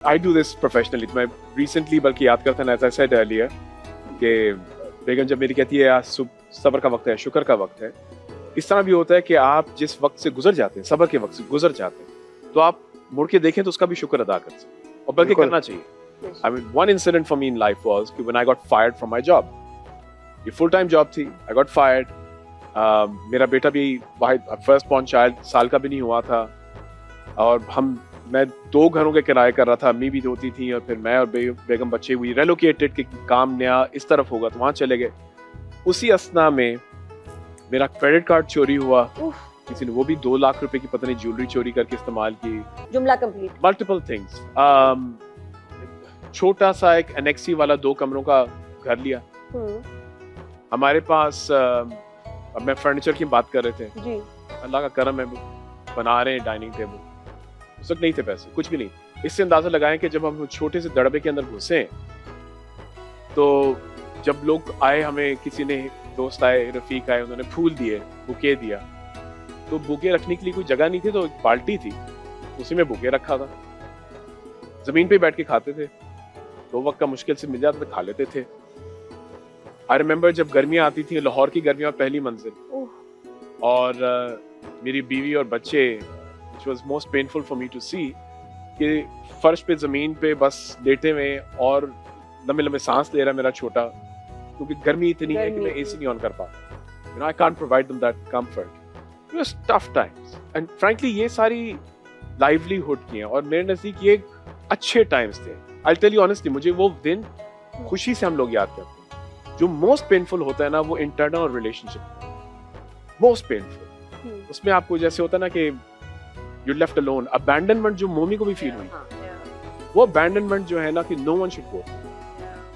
I do this professionally. میں recently بلکہ یاد کرتا ہوں, as I said earlier, کہ بیگم جب میری کہتی ہے آج صبر کا وقت ہے, شکر کا وقت ہے, اس طرح بھی ہوتا ہے کہ آپ جس وقت سے گزر جاتے ہیں, صبر کے وقت سے گزر جاتے ہیں, تو آپ مڑ کے دیکھیں تو اس کا بھی شکر ادا کر سکیں, اور بلکہ کرنا چاہیے. I mean, one incident for me in life was کہ when I got fired from my job. یہ full time job تھی, I got fired. میرا بیٹا بھی فرسٹ born child سال کا بھی نہیں ہوا تھا, اور میں 2 گھروں کے کرائے کر رہا تھا, امی بھی ہوتی تھی, اور پھر میں اور بیگم بچے ہوئی ریلوکیٹڈ کہ کام نیا اس طرف ہوگا تو وہاں چلے گئے. اسی اسنا میں میرا کریڈٹ کارڈ چوری ہوا, کسی نے وہ بھی 2 لاکھ روپے کی پتہ نہیں جیولری چوری کر کے استعمال کی. جملہ کمپلیٹ. Multiple things. چھوٹا سا ایک انیکسی والا 2 کمروں کا گھر لیا. ہمارے پاس اب میں فرنیچر کی بات کر رہے تھے جی, اللہ کا کرم ہے بنا رہے ہیں ڈائننگ ٹیبل. اس وقت نہیں تھے پیسے, کچھ بھی نہیں. اس سے اندازہ لگائیں کہ جب ہم چھوٹے سے دڑبے کے اندر گھسے تو جب لوگ آئے, ہمیں کسی نے دوست آئے, رفیق آئے, انہوں نے پھول دیے, بوکے دیا, تو بوکے رکھنے کے لیے کوئی جگہ نہیں تھی, تو ایک بالٹی تھی, اسی میں بوکے رکھا تھا. زمین پہ بیٹھ کے کھاتے تھے, 2 وقت کا مشکل سے مل جاتا تھا, کھا لیتے تھے. I remember جب گرمیاں آتی تھیں, لاہور کی گرمیاں پہلی منزل, اور میری بیوی اور بچے, which was most painful for me to see, کہ فرش پہ زمین پہ بس لیٹے ہوئے اور لمبے لمبے سانس لے رہا میرا چھوٹا, کیونکہ گرمی اتنی ہے کہ میں اے سی نہیں آن کر پاتا. You know, I can't provide them that comfort. It was tough times. And frankly یہ ساری livelihood کی ہیں, اور میرے نزدیک یہ اچھے ٹائمز تھے. I'll tell you honestly, مجھے وہ دن خوشی سے ہم لوگ یاد کرتے ہیں. جو موسٹ پینفل ہوتا ہے نا, وہ انٹرنل اور ریلیشن شپ, موسٹ پینفل. اس میں آپ کو جیسے ہوتا ہے نا کہ یو لیفٹ الون, ابینڈنمنٹ جو مومی کو بھی فیل ہوئی, وہ ابینڈنمنٹ جو ہے نا کہ نو ون شوڈ گو.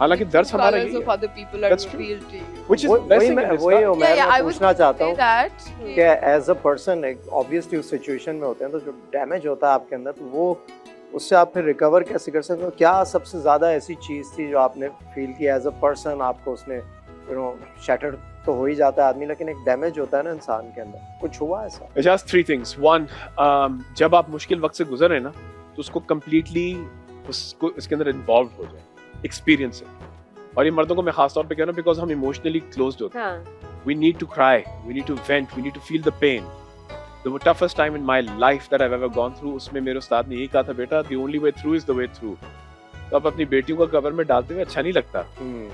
حالانکہ درس ہمارا یہی میں پوچھنا چاہتا ہوں کہ ایز اے پرسن obviously اس سچویشن میں ہوتے ہیں تو جو ڈیمیج ہوتا ہے آپ کے اندر, تو وہ اس سے آپ پھر ریکور کیسے کر سکتے ہو؟ کیا سب سے زیادہ ایسی چیز تھی جو آپ نے فیل کی ایز اے پرسن, آپ کو اس نے شیٹر تو ہو ہی جاتا ہے آدمی, لیکن ایک ڈیمیج ہوتا ہے نا انسان کے اندر, کچھ ہوا ایسا؟ Just 3 things. One, جب آپ مشکل وقت سے گزرے نا تو اس کو کمپلیٹلی اس کے اندر انوالو ہو جائے, ایکسپیرینس ہے. اور یہ مردوں کو میں خاص طور پہ کہہ رہا ہوں بیکاز ہم ایموشنلی کلوزڈ ہوتے ہیں. We need to cry, we need to vent, we need to feel the pain. The toughest time in my life that I've ever gone through, اس میں میرے استاد نے یہی کہا تھا, بیٹا the only way through is the way through. تو آپ اپنی بیٹیوں کو قبر میں ڈالتے ہوئے اچھا نہیں لگتا,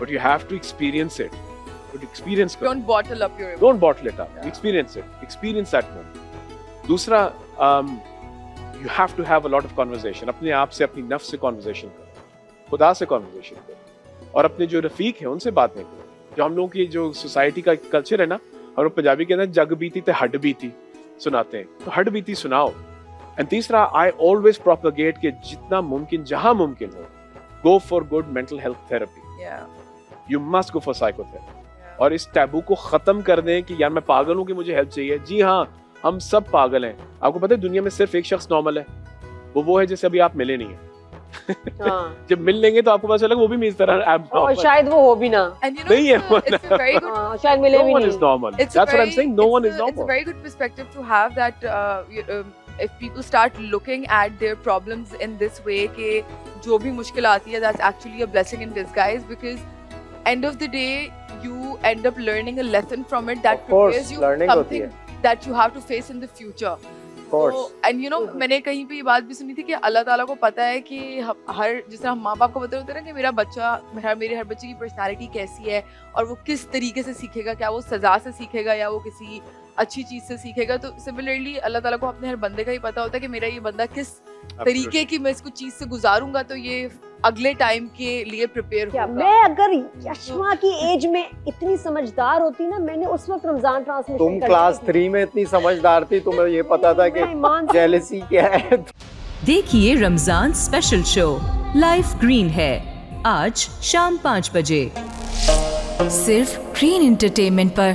but you have to experience it. Experience it. Don't bottle up your emotions. Don't bottle it up. Yeah. Experience it. Experience that moment. دوسرا, you have to have a lot of conversation. اپنے آپ سے, اپنی نفس سے conversation کرو, خدا سے conversation کرو, اور اپنے جو رفیق ہیں ان سے باتیں کرو. جو ہم لوگوں کی جو سوسائٹی کا کلچر ہے نا, ہم لوگ پنجابی کے اندر جگ بیتی تے ہڈ بیتی سناتے ہیں, تو ہڈ بیتی سناؤ. اینڈ تیسرا, آئی آلویز پروپیگیٹ کہ جتنا ممکن, جہاں ممکن ہو, go for good mental health therapy. You must go for psycho therapy. اور اس ٹیبو کو ختم کر دیں کہ یار میں پاگل ہوں کہ مجھے ہیلپ چاہیے. جی ہاں, ہم سب پاگل ہیں. آپ کو پتہ ہے دنیا میں صرف ایک شخص نارمل ہے, وہ ہے جسے ابھی آپ ملے نہیں ہیں. جب مل لیں گے تو آپ کو پتہ چلے گا وہ بھی میری طرح اور شاید وہ ہو بھی نہ, نہیں ہے, شاید ملے بھی نہیں. It's normal. That's what I'm saying. No one is normal. It's a very good perspective to have that if people start looking at their problems in this way کہ جو بھی مشکل آتی ہے, that's actually a blessing in disguise, because end of the day you end up learning a lesson from it that prepares you for something that you have to face in the future. And you know, میں نے کہیں پہ یہ بات بھی سنی تھی کہ اللہ تعالیٰ کو پتہ ہے کہ ہر, جس طرح ہم ماں باپ کو پتہ ہوتا ہے نا کہ میرا بچہ, میرے ہر بچے کی پرسنالٹی کیسی ہے اور وہ کس طریقے سے سیکھے گا, کیا وہ سزا سے سیکھے گا یا وہ کسی اچھی چیز سے سیکھے گا. تو سملرلی اللہ تعالیٰ کو اپنے ہر بندے کا ہی پتہ ہوتا ہے کہ میرا یہ بندہ کس طریقے کی میں اس کو چیز سے گزاروں گا تو یہ اگلے ٹائم کے لیے پریپیئر ہوگا. میں اگر یشما کی ایج میں اتنی سمجھدار ہوتی نا, میں نے اس وقت رمضان ٹرانسمیشن, تم کلاس 3 میں اتنی سمجھدار تھی, تمہیں یہ پتا تھا کہ جیلسی کیا ہے. دیکھیے رمضان اسپیشل شو لائف گرین ہے آج شام 5 بجے صرف گرین انٹرٹینمنٹ پر.